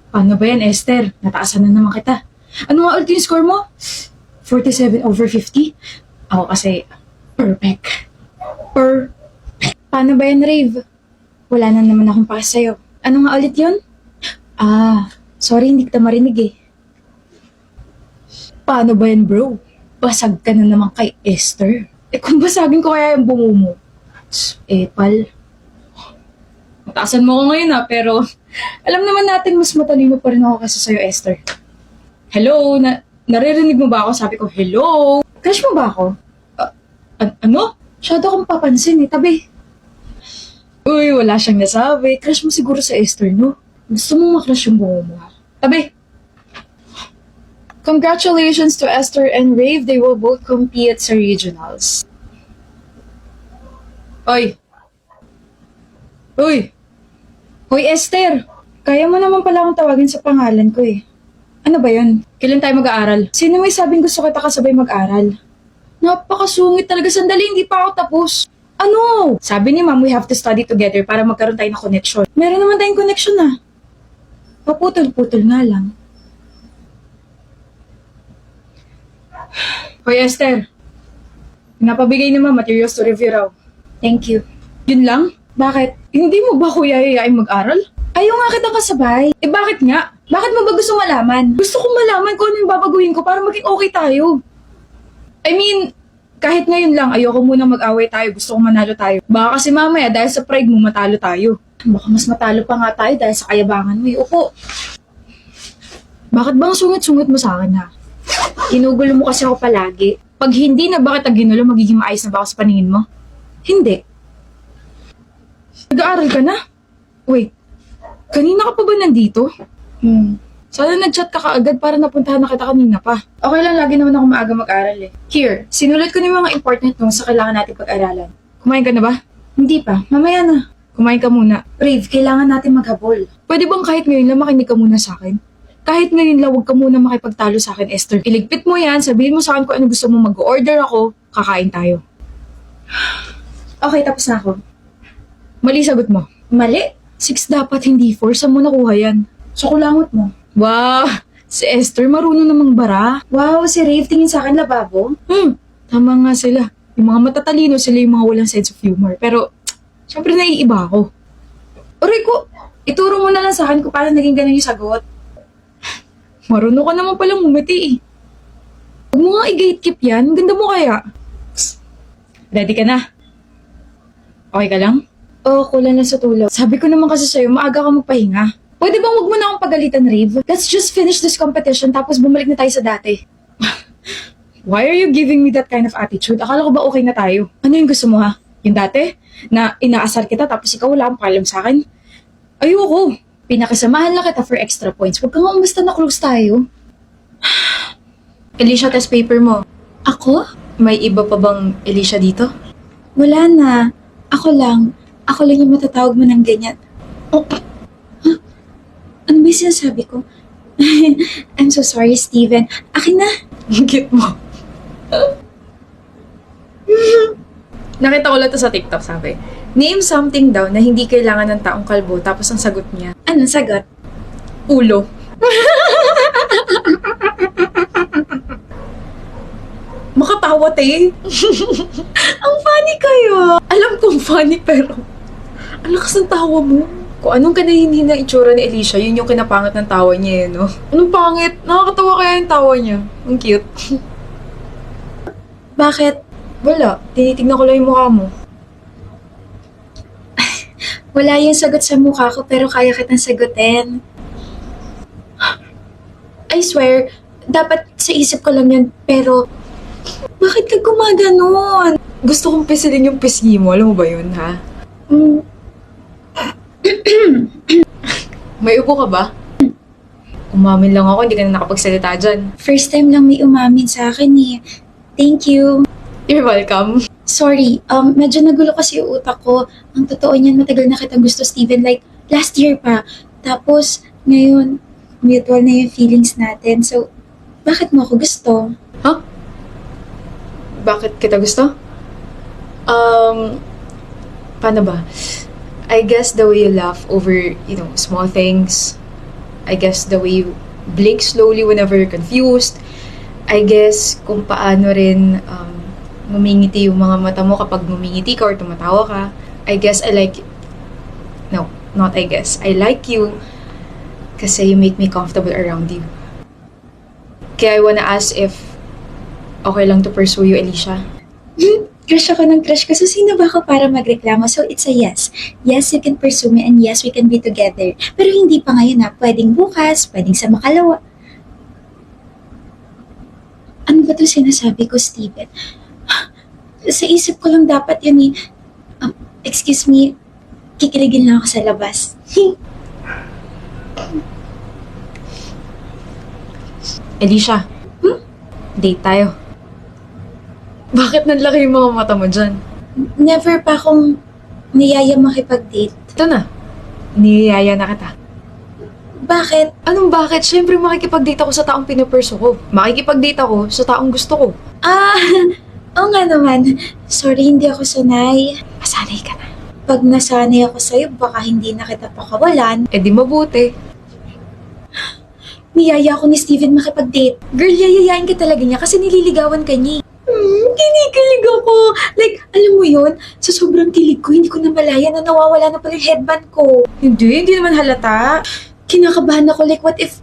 Paano ba yan, Esther? Nataasan na naman kita. Ano nga ulit yung score mo? 47/50? Ako kasi, perfect. Paano ba yan, Rave? Wala na naman akong pass sa'yo. Ano nga ulit yun? Sorry, hindi kita marinig eh. Paano ba yan, bro? Basag ka na naman kay Esther. Kung basagin ko kaya yung bungo mo. Pal. Mataasan mo ko ngayon pero alam naman natin mas matalino pa rin ako kasi sa'yo, Esther. Hello? Naririnig mo ba ako? Sabi ko, hello? Crush mo ba ako? Ano? Masyado akong papansin tabi. Uy, wala siyang nasabi. Crush mo siguro sa Esther, no? Gusto mong makrush yung bungo mo, ha? Tabi! Congratulations to Esther and Rave. They will both compete sa regionals. Oy! Hoy, Esther! Kaya mo naman pala akong tawagin sa pangalan ko eh. Ano ba yun? Kailan tayo mag-aaral? Sino may sabing gusto kita kasabay mag-aral? Napakasungit talaga. Sandali, hindi pa ako tapos. Ano? Sabi ni Ma'am, we have to study together para magkaroon tayo ng connection. Meron naman tayong connection Paputol-putol nga lang. Hoy, Esther. Napabigay naman materials to review raw. Thank you. Yun lang? Bakit? Hindi mo ba kuya yayain mag-aral? Ayaw nga kitang kasabay. Bakit nga? Bakit mo ba gusto malaman? Gusto kong malaman kung ano yung babaguhin ko para maging okay tayo. I mean, kahit ngayon lang, ayoko muna mag-away tayo. Gusto kong manalo tayo. Baka kasi mamaya dahil sa pride mo matalo tayo. Baka mas matalo pa nga tayo dahil sa kayabangan mo. Upo. Bakit bang sungit-sungit mo sa akin ha? Ginugulo mo kasi ako palagi. Pag hindi na bakit ginulo, magiging maayos na ba ako sa paningin mo? Hindi. Nag-aaral ka na? Wait, kanina ka pa ba nandito? Sana nag-chat ka kaagad para napuntahan na kita kanina pa. Okay lang, lagi naman ako maaga mag-aral eh. Here, sinulat ko na yung mga important notes sa kailangan natin pag-aralan. Kumain ka na ba? Hindi pa, mamaya na. Kumain ka muna. Rave, kailangan natin maghabol. Pwede bang kahit ngayon lang makinig ka muna sa akin? Kahit ngayon lang, huwag ka muna makipagtalo sa akin, Esther. Iligpit mo yan, sabihin mo sa akin kung ano gusto mo, mag-order ako, kakain tayo. Okay, tapos na ako. Mali sagot mo. Mali? 6 dapat, hindi 4. Saan mo nakuha yan? Sa kulangot mo. Wow! Si Esther marunong namang bara. Wow, si Rave tingin sa akin lababo. Tama nga sila. Yung mga matatalino sila yung mga walang sense of humor. Pero, syempre naiiba ako. Aray ko, ituro mo na lang sa akin kung paano naging ganun yung sagot. Marunong ka naman palang umiti Huwag mo nga i-gatekeep yan. Ganda mo kaya. Ready ka na? Okay ka lang? Oo, kulang na sa tulog. Sabi ko naman kasi sa'yo, maaga ka magpahinga. Pwede bang huwag mo na akong pagalitan, Rave? Let's just finish this competition tapos bumalik na tayo sa dati. Why are you giving me that kind of attitude? Akala ko ba okay na tayo? Ano yung gusto mo ha? Yung dati? Na inaasar kita tapos ikaw wala kang pakialam sa akin? Ayoko. Pinakasamahan lang kita for extra points. Huwag kang umasta na close tayo. Alicia, test paper mo. Ako? May iba pa bang Alicia dito? Wala na. Ako lang. Ako lang yung matatawag mo ng ganyan. Oh. Huh? Ano ba yung sinasabi ko? I'm so sorry, Steven. Akin na. Cute mo. Nakita ko lang to sa TikTok, sabi. Name something daw na hindi kailangan ng taong kalbo, tapos ang sagot niya. Anong sagot? Ulo. Makatawa, te. Ang funny kayo. Alam kong funny, pero ang lakas ng tawa mo. Kung anong kanahinhin ng itsura ni Alicia, yun yung kinapangat ng tawa niya, no? Anong pangit? Nakakatawa kaya yung tawa niya. Ang cute. Bakit? Wala. Tinitignan ko lang yung mukha mo. Wala yung sagot sa mukha ko, pero kaya kitang sagutin. I swear, dapat sa isip ko lang yun, pero bakit ka gumaganon? Gusto kong pisilin yung pisngi mo. Alam mo ba yun, ha? May upo ka ba? Umamin lang ako, hindi ka na nakapagsalita dyan. First time lang may umamin sa akin eh. Thank you. You're welcome. Sorry, medyo nagulo kasi yung utak ko. Ang totoo niyan, matagal na kitang gusto, Steven. Like, last year pa. Tapos, ngayon, mutual na yung feelings natin. So, bakit mo ako gusto? Huh? Bakit kita gusto? Paano ba? I guess the way you laugh over, small things. I guess the way you blink slowly whenever you're confused. I guess kung paano rin ngumingiti yung mga mata mo kapag ngumingiti ka or tumatawa ka. I guess I like... No, not I guess. I like you kasi you make me comfortable around you. Kaya I wanna ask if okay lang to pursue you, Alicia. Crush ako ng crush ko. So, sino ba ako para magreklamo? So, it's a yes. Yes, you can pursue me and yes, we can be together. Pero hindi pa ngayon ha. Pwedeng bukas, pwedeng sa makalawa. Ano ba ito sinasabi ko, Steven? Sa isip ko lang dapat yun eh. Excuse me, kikiligin lang ako sa labas. Alicia, date tayo. Bakit nanlaki yung mga mata mo dyan? Never pa akong niyaya makipag-date. Ito na, niyaya na kita. Bakit? Anong bakit? Siyempre makikipag-date ako sa taong pinupurso ko. Makikipag-date ako sa taong gusto ko. Oo nga naman. Sorry, hindi ako sanay. Masanay ka na. Pag nasanay ako sa'yo, baka hindi na kita pakawalan. Eh di mabuti. Niyaya ako ni Steven makipag-date. Girl, yayayain ka talaga niya kasi nililigawan ka niya. Kinikilig ako. Like, alam mo yun, sa sobrang kilig ko, hindi ko na malaya na nawawala na pala yung headband ko. Hindi naman halata. Kinakabahan ako, like, what if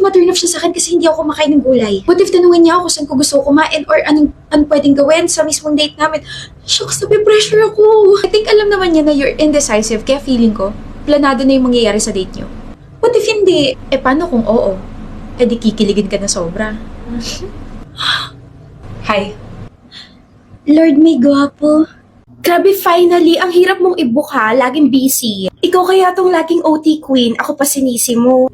ma-turn off siya sa akin kasi hindi ako kumakain ng gulay? What if tanungin niya ako kung saan ko gusto kumain or anong pwedeng gawin sa mismong date namin? Shucks, pressure ako. I think alam naman niya na you're indecisive, kaya feeling ko, planado na yung mangyayari sa date niyo. What if hindi? Eh paano kung oo? Eh di kikiligin ka na sobra. Hi. Lord, may gwapo. Grabe, finally, ang hirap mong i-book ha, laging busy. Ikaw kaya tong laging OT queen, ako pa sinisi mo.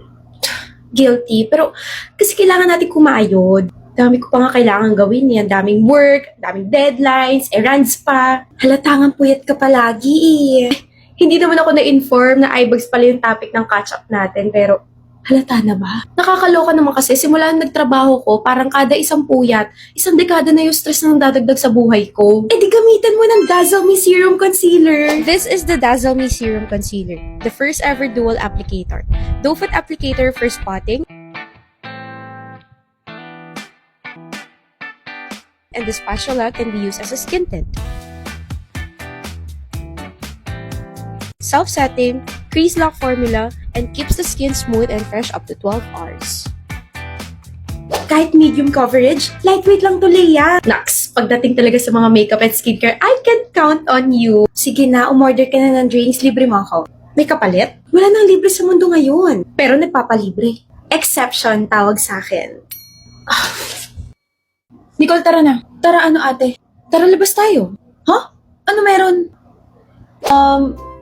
Guilty, pero kasi kailangan natin kumayod. Dami ko pa nga kailangan gawin yan. Daming work, daming deadlines, errands pa. Halatangan puyat ka palagi eh. Hindi naman ako na-inform na iBugs pala yung topic ng catch-up natin, pero halata na ba? Nakakaloka naman kasi simula nung nagtrabaho ko, parang kada isang puyat, isang dekada na yung stress na dadagdag sa buhay ko. Eh di gamitan mo ng Dazzle Me Serum Concealer. This is the Dazzle Me Serum Concealer, the first ever dual applicator. Doe foot applicator for spotting, and the spatula can be used as a skin tint. Self-setting, crease lock formula, and keeps the skin smooth and fresh up to 12 hours. Kahit medium coverage, lightweight lang to, Leia. Naks, pagdating talaga sa mga makeup and skincare, I can count on you. Sige na, umorder ka na ng drinks, libre mo ako. May kapalit? Wala nang libre sa mundo ngayon. Pero nagpapalibre. Exception tawag sa akin. Nicole, tara na. Tara ano ate? Tara labas tayo. Huh? Ano meron?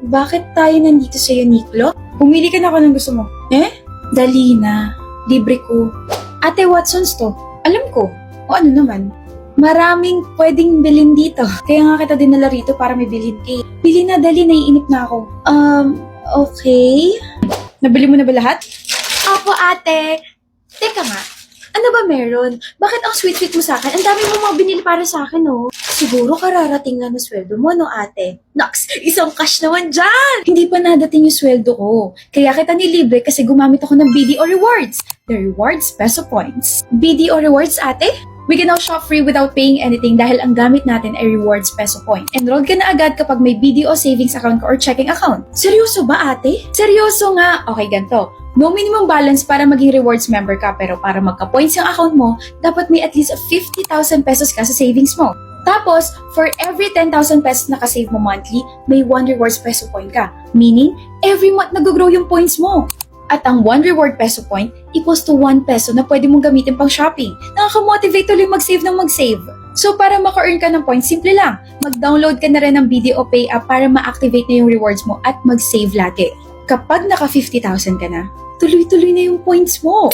Bakit tayo nandito sa Uniqlo? Pumili ka na ako ng gusto mo. Dali na. Libre ko. Ate, Watson's to. Alam ko. O ano naman? Maraming pwedeng bilhin dito. Kaya nga kita dinala rito para may bilhin ka. Bili na, dali. Naiinip na ako. Okay. Nabili mo na ba lahat? Opo, ate. Teka nga. Ano ba meron? Bakit ang sweet-sweet mo sa akin? Ang dami mo mga binili para sa akin, oh. Siguro kararating lang na sweldo mo, no, ate? Nox, isang cash naman dyan! Hindi pa nadating yung sweldo ko. Kaya kita nilibre kasi gumamit ako ng BDO Rewards. The rewards, peso points. BDO Rewards, ate? We can now shop free without paying anything dahil ang gamit natin ay rewards peso point. Enroll ka na agad kapag may BDO savings account ka or checking account. Seryoso ba, ate? Seryoso nga. Okay, ganito. No minimum balance para maging rewards member ka, pero para magka-points yung account mo, dapat may at least 50,000 pesos ka sa savings mo. Tapos, for every 10,000 pesos na kasave mo monthly, may 1 rewards peso point ka. Meaning, every month nag-grow yung points mo. At ang 1 reward peso point equals to 1 peso na pwede mong gamitin pang shopping. Nakaka-motivate tuloy mag-save ng mag-save. So para maka-earn ka ng points, simple lang. Mag-download ka na rin ng BDO Pay app para ma-activate na yung rewards mo at mag-save lagi. Kapag naka 50,000 ka na, tuloy-tuloy na yung points mo.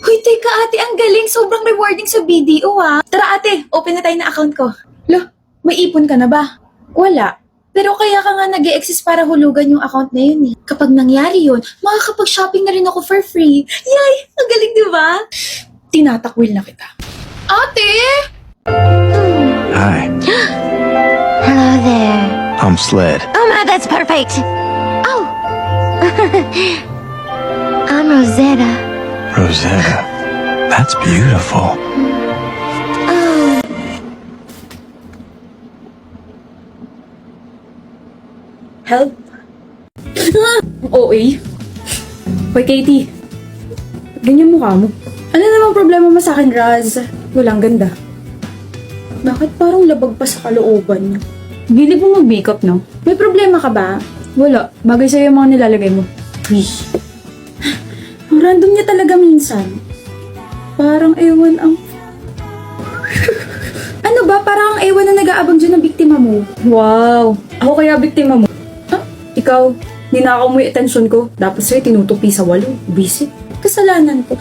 Hoy, teka ate, ang galing. Sobrang rewarding sa BDO ha. Tara ate, open na tayo na account ko. Lo, may ipon ka na ba? Wala. Pero kaya ka nga nag-e-exist para hulugan yung account na yun eh. Kapag nangyari yun, makakapag-shopping na rin ako for free. Yay! Ang galing, di ba? Tinatakwil na kita. Ate! Hi, Hello there. I'm Sled. Oh my, that's perfect. Oh. I'm Rosetta. Rosetta. That's beautiful. Oh, Help? OA. Hoy, Katie. Ganyan mukha mo. Ano namang problema mo sa akin, Raz? Walang ganda. Bakit parang labag pa sa kalooban niyo? Bilib mo mag-makeup, no? May problema ka ba? Wala. Bagay sa'yo yung mga nilalagay mo. Uy. Ang random niya talaga minsan. Parang ewan ang... Ano ba? Parang ang ewan na nag-aabang dyan ng biktima mo. Wow. Ako kaya biktima mo? Ha? Ikaw, ninakaw mo yung atensyon ko. Dapat sa'yo tinutupi sa walo. Busy. Kasalanan ko.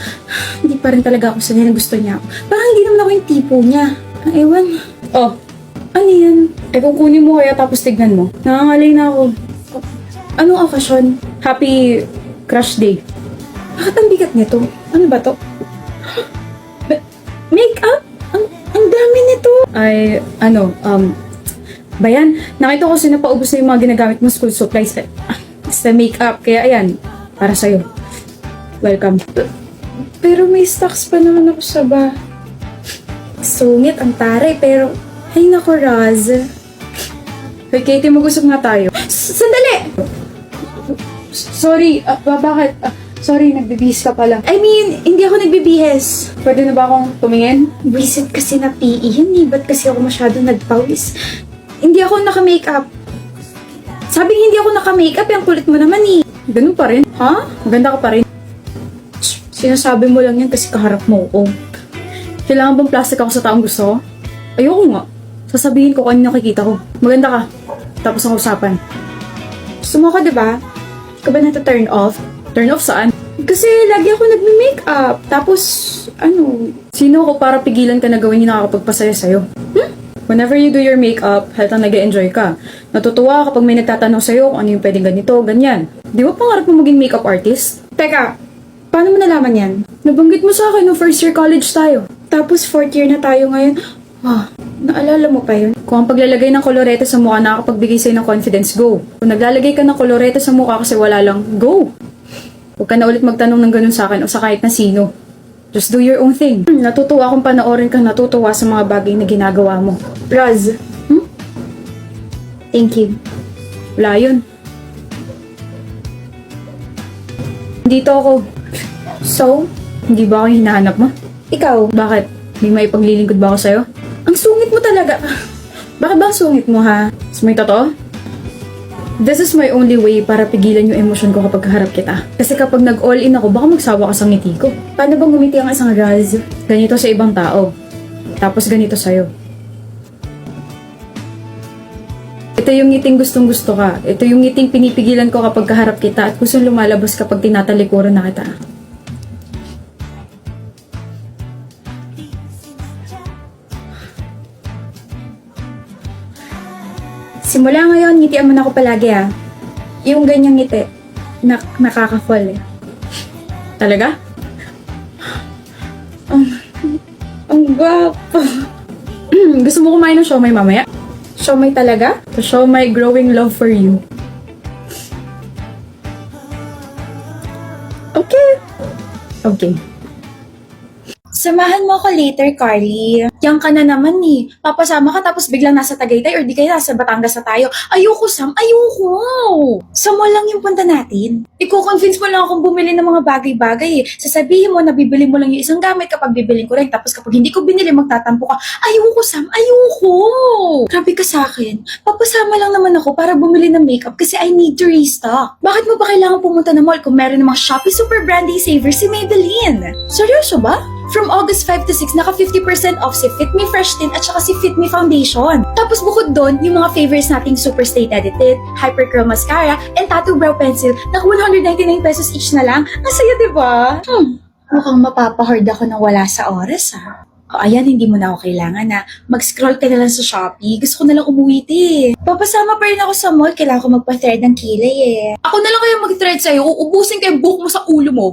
Hindi pa rin talaga ako sanay na gusto niya ako. Parang hindi naman ako yung tipo niya. Ang ewan. Oh, ano yan? Eh kung kunin mo kaya tapos tignan mo. Nangangalay na ako. Anong okasyon? Happy crush day. Bakit ang bigat nito? Ano ba to? Makeup? Ang dami nito. Ay, Bayan, nakita ko kasi napaubos na yung mga ginagamit mo school supplies. Sa makeup. Kaya ayan, para sa'yo. Welcome. Pero may stocks pa naman ako sa ba. Sungit ang taray, pero... Ay nako, Raz. Hoy, Katie, mag-usap nga tayo. Sandali! Sorry, bakit? Sorry, nagbibihis ka pala. I mean, hindi ako nagbibihis. Pwede na ba akong tumingin? Visit kasi na PE yun eh. Ba't kasi ako masyado nagpawis? Hindi ako naka-makeup. Sabing hindi ako naka-makeup, yung kulit mo naman eh. Ganun pa rin. Ha? Maganda ka pa rin. Sinasabi mo lang yan kasi kaharap mo ko. Kailangan bang plastic ako sa taong gusto ko? Ayoko nga. Sasabihin ko kung ano nakikita ko. Maganda ka. Tapos ang usapan. Gusto mo ko, diba? Ka ba na-turn off? Turn off saan? Kasi lagi ako nagme-makeup. Tapos, Sino ko para pigilan ka na gawin yung nakakapagpasaya sa'yo? Whenever you do your makeup, halatang nag-enjoy ka. Natutuwa kapag may nagtatanong sa'yo kung ano yung pwedeng ganito, ganyan. Di ba pangarap mo maging makeup artist? Teka, paano mo nalaman yan? Nabanggit mo sa akin nung first year college tayo. Tapos 4th year na tayo ngayon. Naalala mo pa yun? Kung ang paglalagay ng kolorete sa mukha nakakapagbigay sa'yo ng confidence, go. Kung naglalagay ka ng kolorete sa mukha kasi wala lang, go. Huwag ka na ulit magtanong ng ganun sa akin o sa kahit na sino. Just do your own thing. Natutuwa akong panoorin kang natutuwa sa mga bagay na ginagawa mo. Raz. Thank you. Wala yun. Dito ako. So, Hindi ba ako yung hinahanap mo? ikaw, Bakit? May maipaglilingkod ba ako sa'yo? ang sungit mo talaga. Bakit ba ang sungit mo, ha? Mas may totoo? This is my only way para pigilan yung emosyon ko kapag kaharap kita. Kasi kapag nag-all-in ako, baka magsawa ka sa ngiti ko. Paano bang ngumiti ang isang Raz? Ganito sa ibang tao. Tapos ganito sa'yo. Ito yung ngiting gustong-gusto ka. Ito yung ngiting pinipigilan ko kapag kaharap kita at gustong lumalabas kapag tinatalikuran na kita. Simula ngayon, ngitian mo na ako palagi Yung ganyang ngiti, nakaka-fall Talaga? Ang gwapo. Gusto mo kumain ng siomay mamaya? Siomay talaga? To show my growing love for you. Okay. Okay. Samahan mo ako later, Carly. Yang ka na naman eh. Papasama ka tapos biglang nasa Tagaytay or di kaya nasa Batangas na tayo. Ayoko, Sam. Ayoko. Sa mall lang yung punta natin. Iko-convince mo lang akong bumili ng mga bagay-bagay eh. Sasabihin mo na bibili mo lang yung isang gamit kapag bibilin ko rin. Tapos kapag hindi ko binili, magtatampo ka. Ayoko, Sam. Ayoko. Grabe ka sa akin. Papasama lang naman ako para bumili ng makeup kasi I need to restock. Bakit mo ba kailangan pumunta ng mall kung meron ng mga Shopee Super Brandy Savers si Maybelline? Seryoso ba? From August 5 to 6, naka 50% off si Fit Me Fresh Tint at saka si Fit Me Foundation. Tapos bukod doon, yung mga favorites nating Super Stay Edited, Hyper Curl Mascara, and Tattoo Brow Pencil, naka 199 pesos each na lang. Ang saya, diba? Mukhang mapapahard ako na wala sa oras, O ayan, hindi mo na ako kailangan na mag-scroll ka na lang sa Shopee. Gusto ko na lang umuwi, Papasama pa rin ako sa mall. Kailangan ko magpa-thread ng kilay, Ako na lang kayo mag-thread sa'yo. Uubusin ko yung buhok mo sa ulo mo.